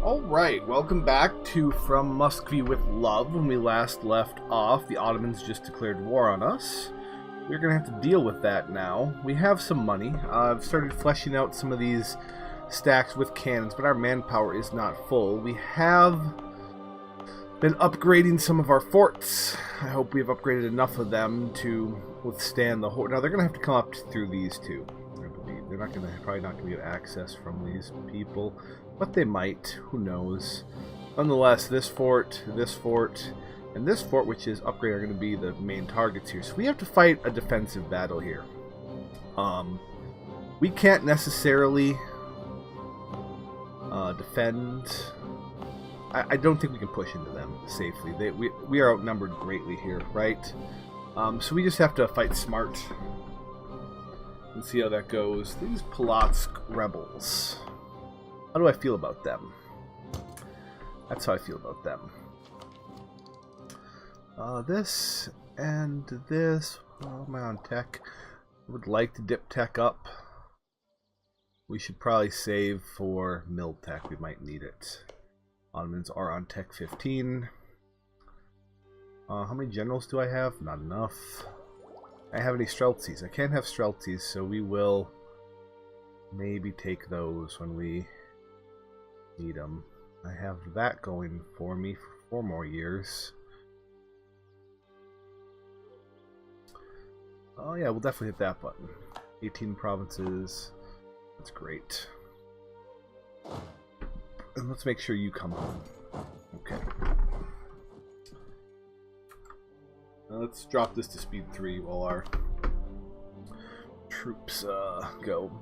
Alright, welcome back to From Muscovy with Love. When we last left off, the Ottomans just declared war on us. We're going to have to deal with that now. We have some money. I've started fleshing out some of these stacks with cannons, but our manpower is not full. We have been upgrading some of our forts. I hope we've upgraded enough of them to withstand the horde. Now, they're going to have to come up through these two, I believe. They're probably not going to get access from these people. But they might, who knows. Nonetheless, this fort, and this fort, which is upgraded, are going to be the main targets here. So we have to fight a defensive battle here. We can't necessarily defend. I don't think we can push into them safely. We are outnumbered greatly here, right? So we just have to fight smart and see how that goes. These Polotsk rebels. How do I feel about them? That's how I feel about them. This and this. Oh, am I on tech? I would like to dip tech up. We should probably save for mill tech. We might need it. Ottomans are on tech 15. How many generals do I have? Not enough. I have any Streltsies. I can't have Streltsies, so we will maybe take those when we need them. I have that going for me for 4 more years. Oh yeah, we'll definitely hit that button. 18 provinces. That's great. And let's make sure you come home. Okay. Now let's drop this to speed 3 while our troops go.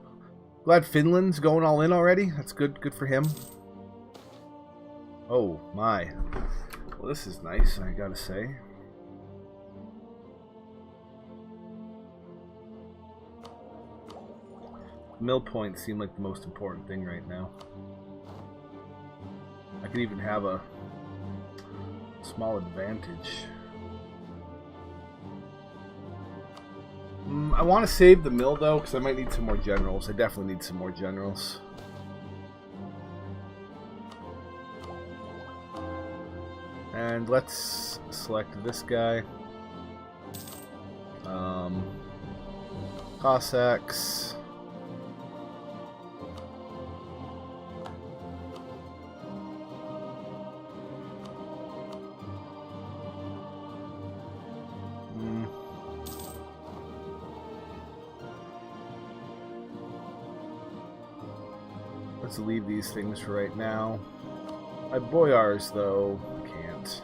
Glad Finland's going all in already. That's good. Good for him. Oh my. Well, this is nice, I gotta say. Mill points seem like the most important thing right now. I could even have a small advantage. I want to save the mill though, because I might need some more generals. I definitely need some more generals. And let's select this guy. Cossacks. Let's leave these things for right now. My boyars, though, can't.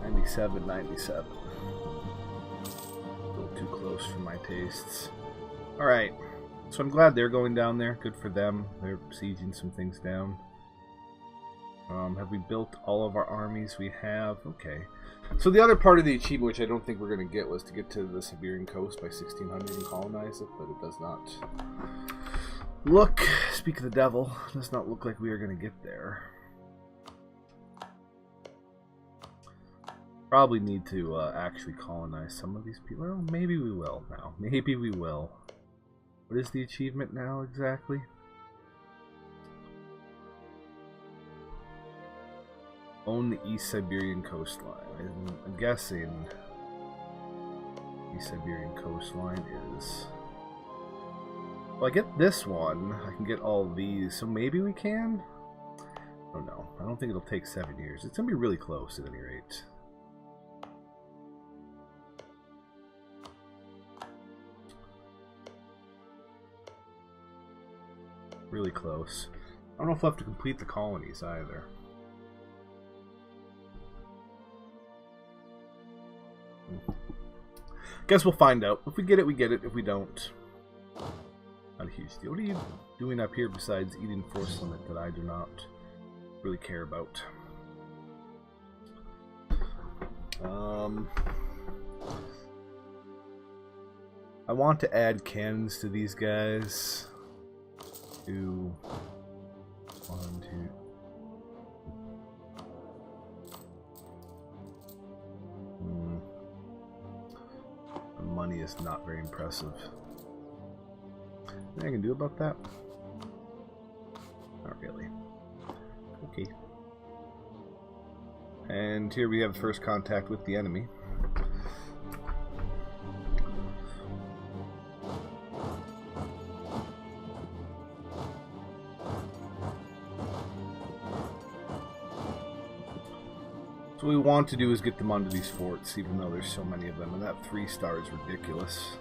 97, 97. A little too close for my tastes. Alright, so I'm glad they're going down there. Good for them. They're sieging some things down. Have we built all of our armies? We have. Okay. So the other part of the achievement, which I don't think we're going to get, was to get to the Siberian coast by 1600 and colonize it, but it does not look, speak of the devil, does not look like we are going to get there. Probably need to actually colonize some of these people. Well, maybe we will now. Maybe we will. What is the achievement now exactly? Own the East Siberian coastline. I'm guessing East Siberian coastline is... Well, I get this one. I can get all these, so maybe we can? I don't know. I don't think it'll take 7 years. It's going to be really close at any rate. Really close. I don't know if we'll have to complete the colonies either. Guess we'll find out. If we get it, we get it. If we don't, not a huge deal. What are you doing up here besides eating force limit that I do not really care about? I want to add cannons to these guys. 2, 1, 2. Money is not very impressive. Anything I can do about that? Not really. And here we have first contact with the enemy. So what we want to do is get them onto these forts, even though there's so many of them, and that 3-star is ridiculous.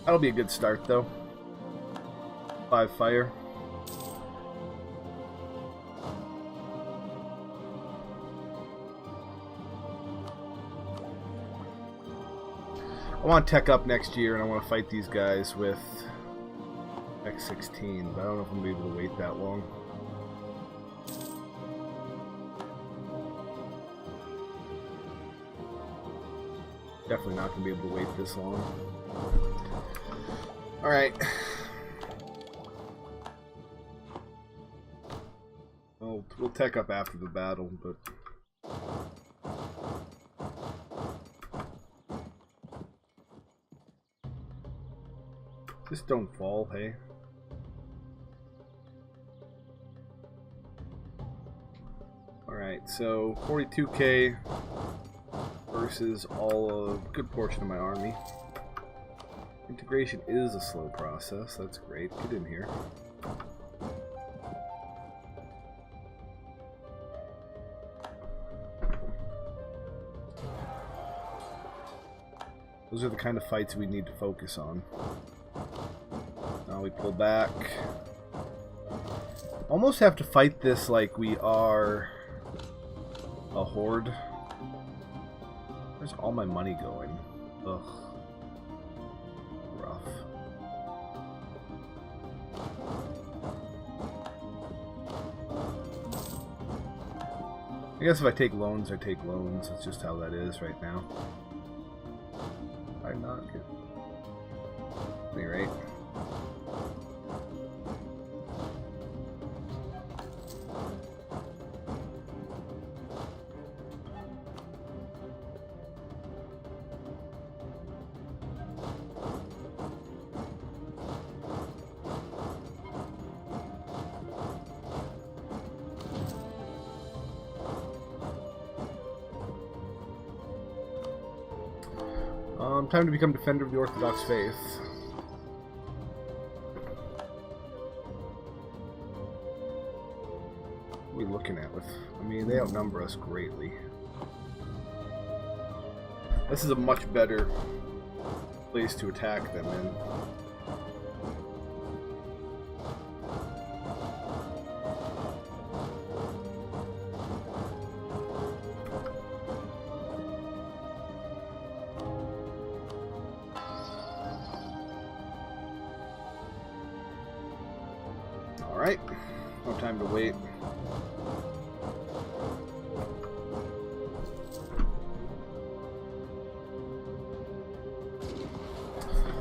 That'll be a good start, though. 5 fire. I want to tech up next year, and I want to fight these guys with X16, but I don't know if I'm going to be able to wait that long. Definitely not going to be able to wait this long. Alright. We'll tech up after the battle, but... Just don't fall, hey? Alright, so 42k versus a good portion of my army. Integration is a slow process, that's great. Get in here. Those are the kind of fights we need to focus on. Now we pull back. Almost have to fight this like we are a horde. Where's all my money going? Ugh. Rough. I guess if I take loans, I take loans. It's just how that is right now. I'm not good. At any rate. Time to become defender of the Orthodox faith. What are we looking at with? I mean, they outnumber us greatly. This is a much better place to attack them in. Alright, no time to wait.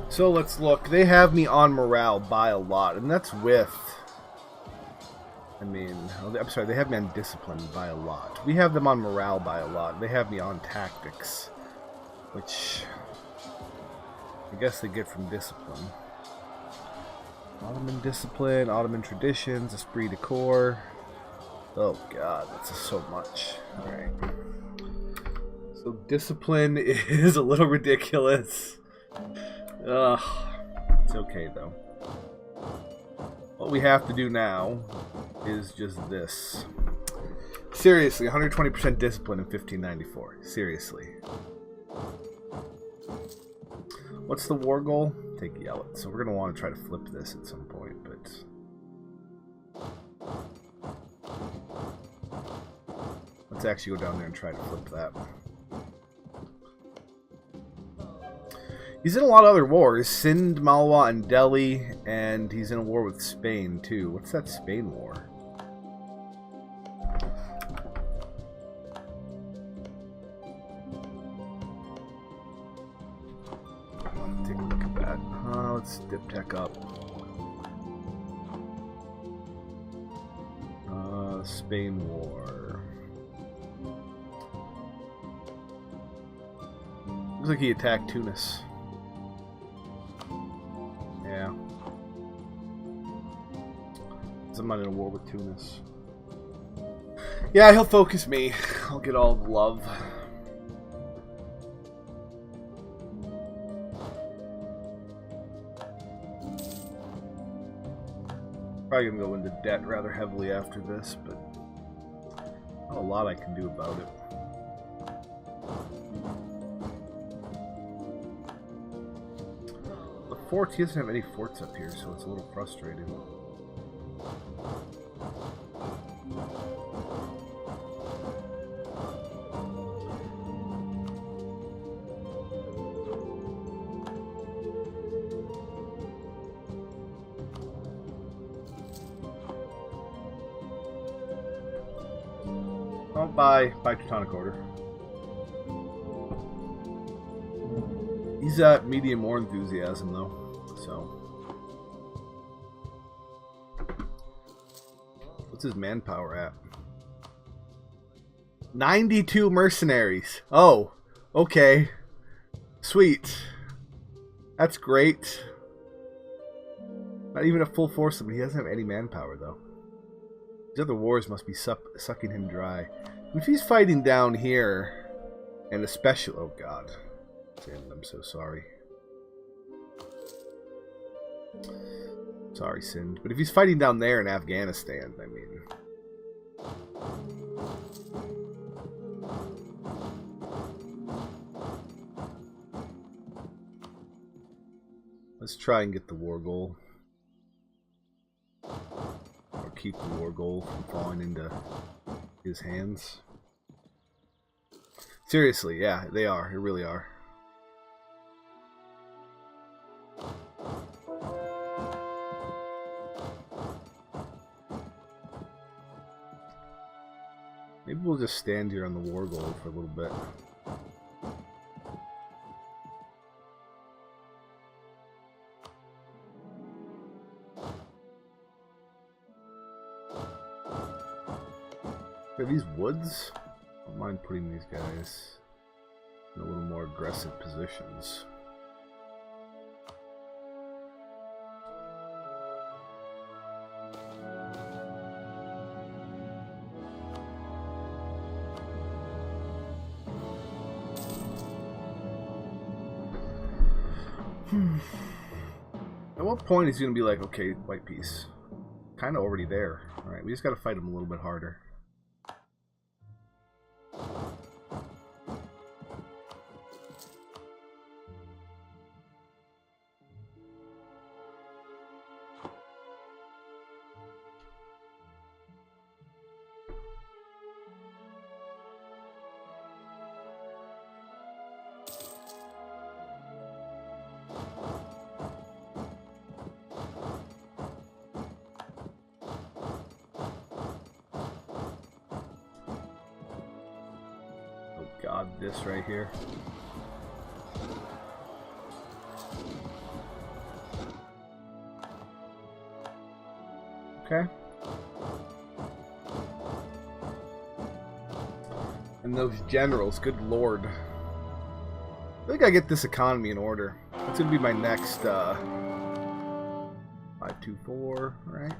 So let's look. They have me on morale by a lot, and that's with... I'm sorry, they have me on discipline by a lot. We have them on morale by a lot. They have me on tactics, which I guess they get from discipline. Ottoman discipline, Ottoman traditions, esprit de corps. Oh god, that's so much. Alright. So discipline is a little ridiculous. Ugh. It's okay though. What we have to do now is just this. Seriously, 120% discipline in 1594. Seriously. What's the war goal? Take Yellet. So we're going to want to try to flip this at some point, but... let's actually go down there and try to flip that. He's in a lot of other wars. Sind, Malwa, and Delhi, and he's in a war with Spain, too. What's that Spain war? Let's take a look at that. Let's dip tech up. Spain war. Looks like he attacked Tunis. Yeah. since I'm not in a war with Tunis. Yeah, he'll focus me. I'll get all the love. Probably gonna go into debt rather heavily after this, but not a lot I can do about it. The fort, he doesn't have any forts up here, so it's a little frustrating. Oh, by Teutonic Order. He's at medium war enthusiasm, though, so. What's his manpower at? 92 mercenaries. Oh, okay. Sweet. That's great. Not even a full force of him. He doesn't have any manpower, though. These other wars must be sucking him dry. If he's fighting down here, and especially... Oh, God. Damn, I'm so sorry. Sorry, Sindh. But if he's fighting down there in Afghanistan, I mean... Let's try and get the war goal. Or keep the war goal from falling into his hands. Seriously, yeah, they are. They really are. Maybe we'll just stand here on the war goal for a little bit. Are these woods? I don't mind putting these guys in a little more aggressive positions. At what point is he going to be like, okay, white peace? Kind of already there. Alright, we just got to fight him a little bit harder. God, this right here. Okay. And those generals, good lord. I think I get this economy in order. That's gonna be my next 524, right?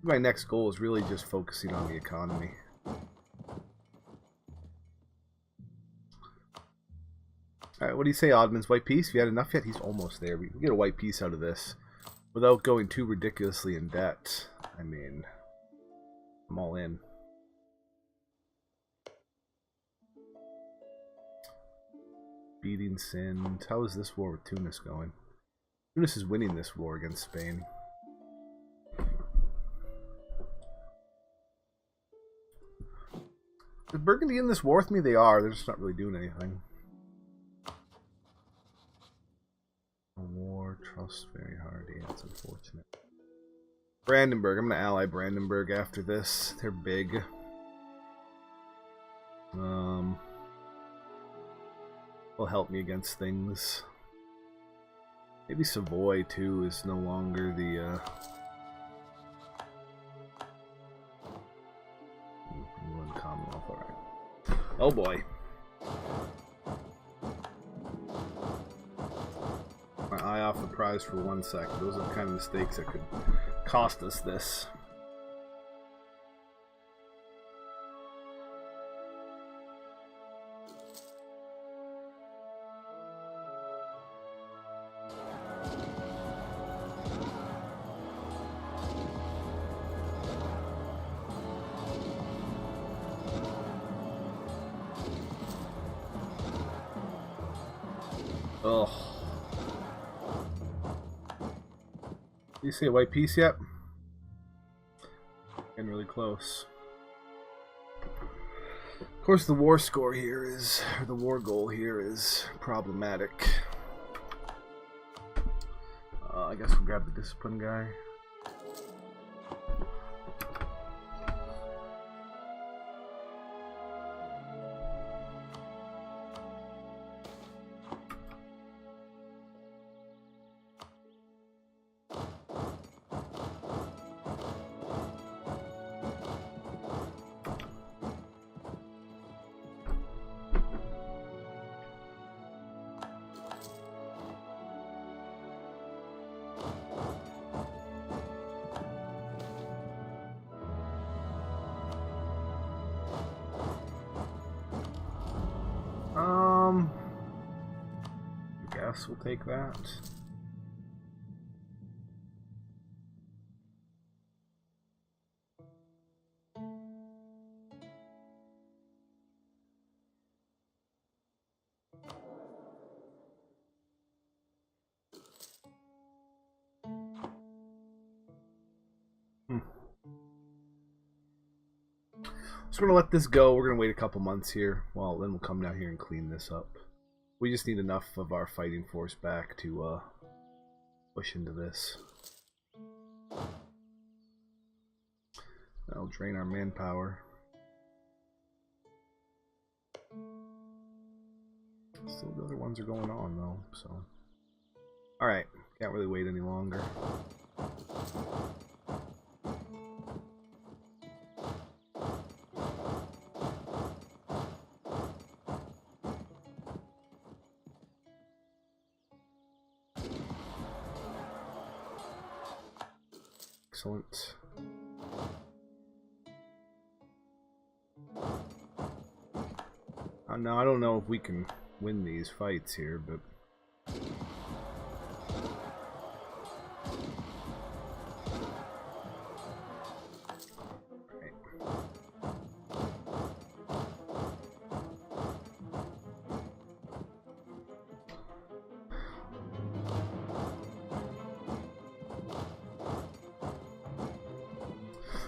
My next goal is really just focusing on the economy. Alright, what do you say, Oddman's white peace? Have you had enough yet? He's almost there. We can get a white peace out of this without going too ridiculously in debt. I mean, I'm all in. Beating Sindh. How is this war with Tunis going? Tunis is winning this war against Spain. Is Burgundy in this war with me? They are. They're just not really doing anything. War, trust very hard. Yeah, it's unfortunate. Brandenburg. I'm going to ally Brandenburg after this. They're big. Will help me against things. Maybe Savoy, too, is no longer the, England Commonwealth, alright. Oh boy. My eye off the prize for 1 second. Those are the kind of mistakes that could cost us this. Ugh. Do you see a white piece yet? Getting really close. Of course, the war score here is, or the war goal here is problematic. I guess we'll grab the discipline guy. I guess we'll take that. So we're gonna let this go. We're gonna wait a couple months here. Well, then we'll come down here and clean this up. We just need enough of our fighting force back to push into this. That'll drain our manpower. Still, the other ones are going on though, so. Alright, can't really wait any longer. Excellent. Now, I don't know if we can win these fights here, but...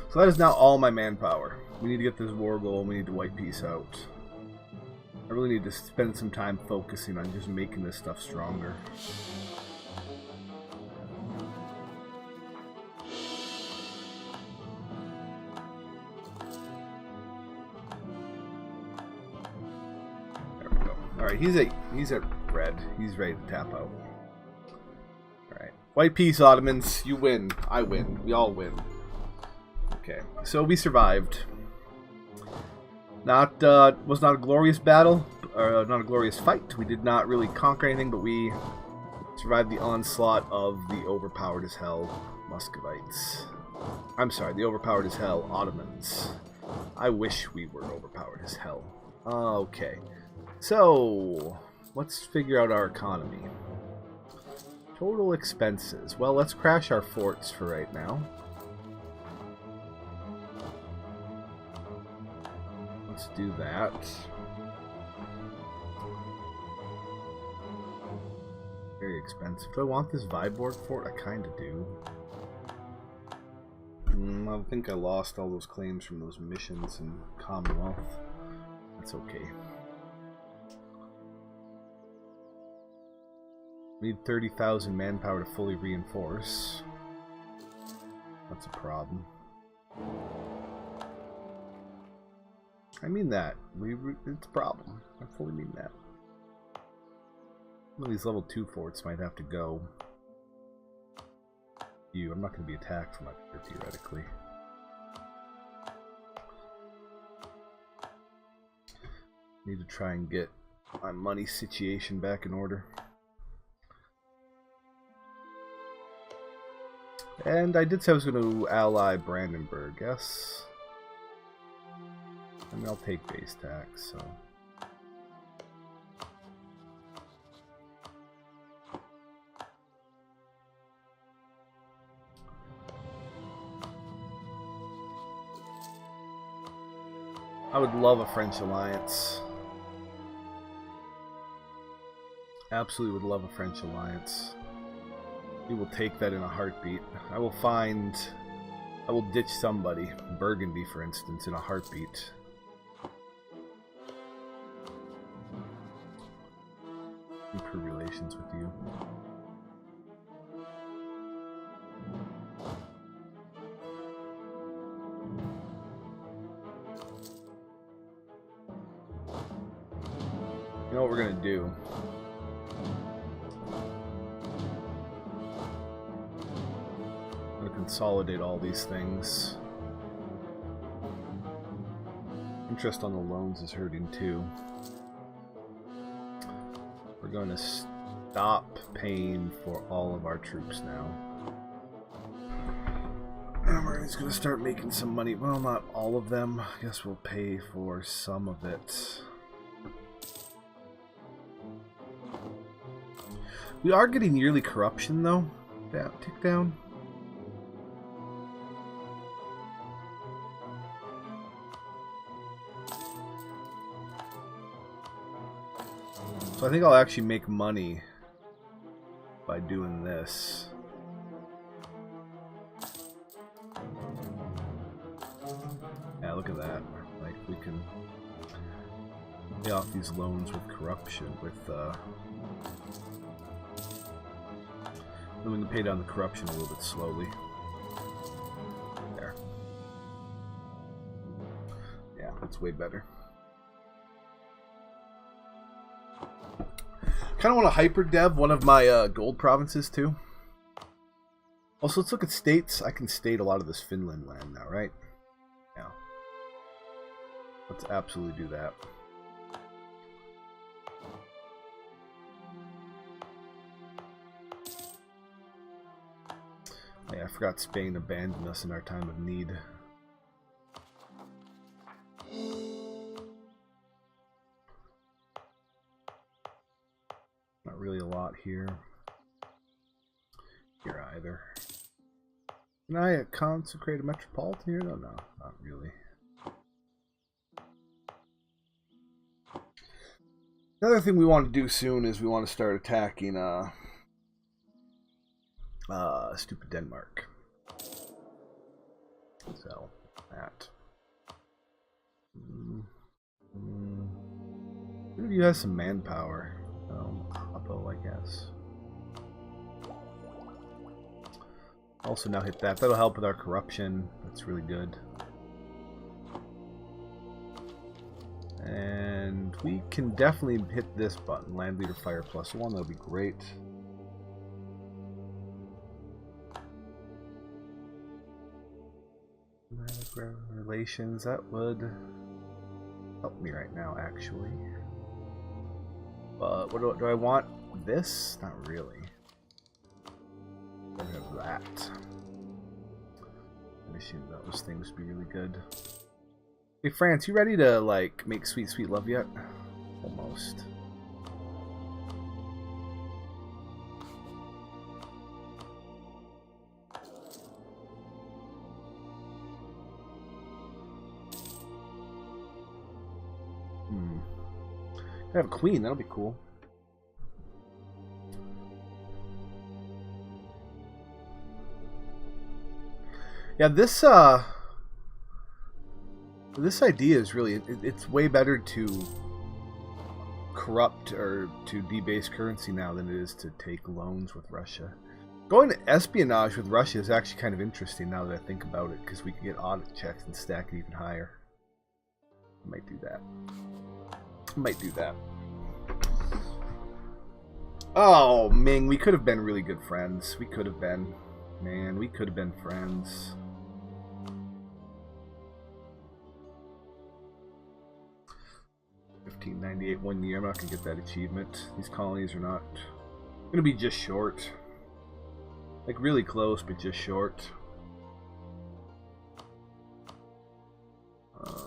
So that is now all my manpower. We need to get this war goal and we need to wipe peace out. I really need to spend some time focusing on just making this stuff stronger. There we go. Alright, he's at red. He's ready to tap out. Alright. White peace, Ottomans. You win. I win. We all win. Okay, so we survived. Was not a glorious battle, or not a glorious fight. We did not really conquer anything, but we survived the onslaught of the overpowered as hell Muscovites. I'm sorry, the overpowered as hell Ottomans. I wish we were overpowered as hell. Okay, so let's figure out our economy. Total expenses. Well, let's crash our forts for right now. Let's do that. Very expensive. Do I want this Viborg fort? I kind of do. I think I lost all those claims from those missions in Commonwealth. That's okay. We need 30,000 manpower to fully reinforce. That's a problem. I mean that. It's a problem. I fully mean that. One of these level 2 forts might have to go. I'm not going to be attacked from up here, theoretically. Need to try and get my money situation back in order. And I did say I was going to ally Brandenburg, yes? I mean, I'll take base tax, so... I would love a French alliance. Absolutely would love a French alliance. We will take that in a heartbeat. I will ditch somebody. Burgundy, for instance, in a heartbeat. Improve relations with you. You know what we're gonna do? I'm gonna consolidate all these things. Interest on the loans is hurting too. We're going to stop paying for all of our troops now. And we're just going to start making some money. Well, not all of them. I guess we'll pay for some of it. We are getting yearly corruption, though. That tick down. So I think I'll actually make money by doing this. Yeah, look at that. Like, we can pay off these loans with corruption, then we can pay down the corruption a little bit slowly. There. Yeah, that's way better. Kind of want to hyper dev one of my gold provinces too. Also, let's look at states. I can state a lot of this Finland land now, right? Yeah. Let's absolutely do that. Yeah, I forgot Spain abandoned us in our time of need. Not really a lot here. Here either. Can I consecrate a metropolitan here? No, no, not really. Another thing we want to do soon is we want to start attacking stupid Denmark. So that. Who of you has some manpower? Uppo, I guess. Also now hit that. That'll help with our corruption. That's really good. And we can definitely hit this button. Land Leader Fire +1. That'll be great. Relations. That would help me right now, actually. But what do I want? This? Not really. I have that. Finishing those things would be really good. Hey, France, you ready to, like, make sweet, sweet love yet? Almost. I have a queen, that'll be cool. Yeah, this idea is really, it's way better to corrupt or to debase currency now than it is to take loans with Russia. Going to espionage with Russia is actually kind of interesting now that I think about it, because we can get audit checks and stack it even higher. I might do that. Might do that. Oh, Ming, we could have been really good friends. We could have been. Man, we could have been friends. $15.98 1 year. I'm not going to get that achievement. These colonies are not going to be just short. Like really close, but just short.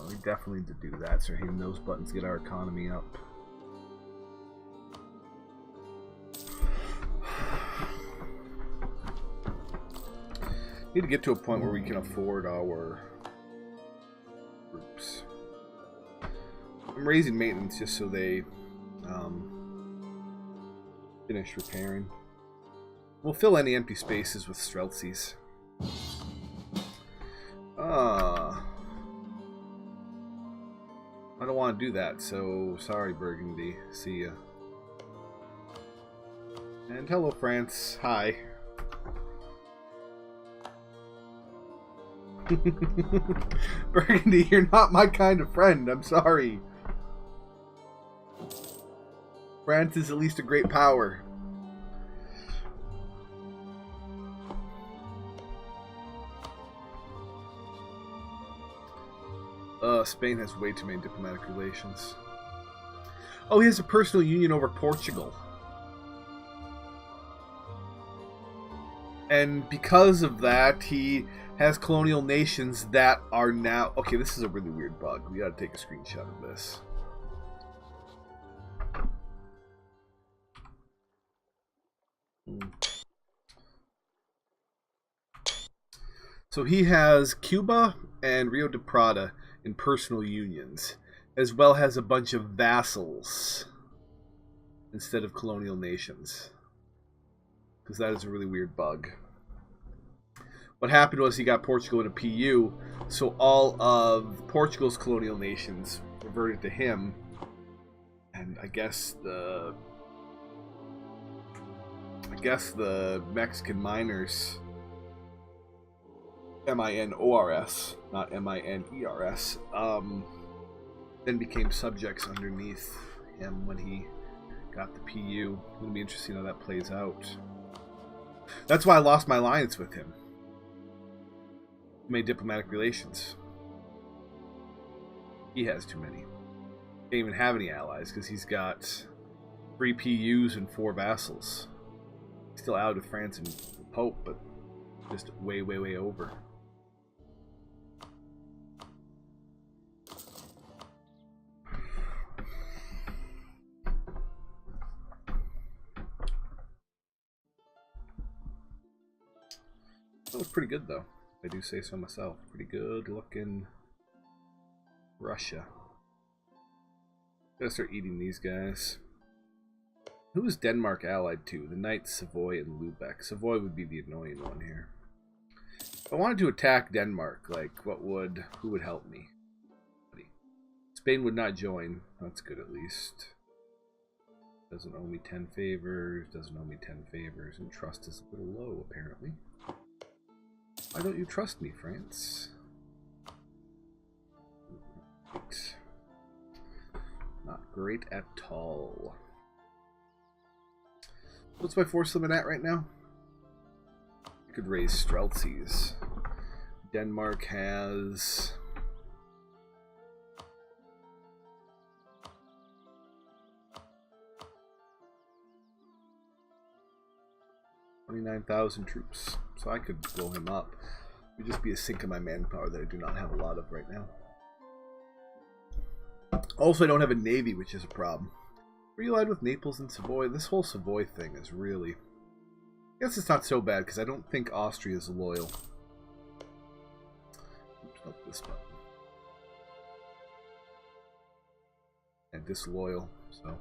We definitely need to do that. Start hitting those buttons, get our economy up. Need to get to a point where we can afford our groups. I'm raising maintenance just so they finish repairing. We'll fill any empty spaces with Streltsies. I don't want to do that, so sorry, Burgundy. See ya. And hello, France. Hi. Burgundy, you're not my kind of friend. I'm sorry. France is at least a great power. Spain has way too many diplomatic relations. Oh, he has a personal union over Portugal. And because of that, he has colonial nations that are now... Okay, this is a really weird bug. We gotta take a screenshot of this. So he has Cuba and Rio de Prata in personal unions, as well as a bunch of vassals instead of colonial nations. Because that is a really weird bug. What happened was he got Portugal in a PU, so all of Portugal's colonial nations reverted to him, and I guess the Mexican miners, M-I-N-O-R-S, not M-I-N-E-R-S, then became subjects underneath him when he got the PU. It'll be interesting how that plays out. That's why I lost my alliance with him. He made diplomatic relations. He has too many. Can't even have any allies because he's got 3 PUs and 4 vassals. Still out with France and the Pope, but just way, way, way over. That was pretty good, though. If I do say so myself. Pretty good looking Russia. Gotta start eating these guys. Who is Denmark allied to? The Knights, Savoy, and Lubeck. Savoy would be the annoying one here. If I wanted to attack Denmark, like, who would help me? Spain would not join. That's good, at least. Doesn't owe me 10 favors, doesn't owe me 10 favors, and trust is a little low, apparently. Why don't you trust me, France? Right. Not great at all. What's my force limit at right now? I could raise Streltsies. Denmark has... $29,000 troops, so I could blow him up. It would just be a sink of my manpower that I do not have a lot of right now. Also, I don't have a navy, which is a problem. We're allied with Naples and Savoy. This whole Savoy thing is really... I guess it's not so bad, because I don't think Austria is loyal. Oops, not this button. And disloyal, so...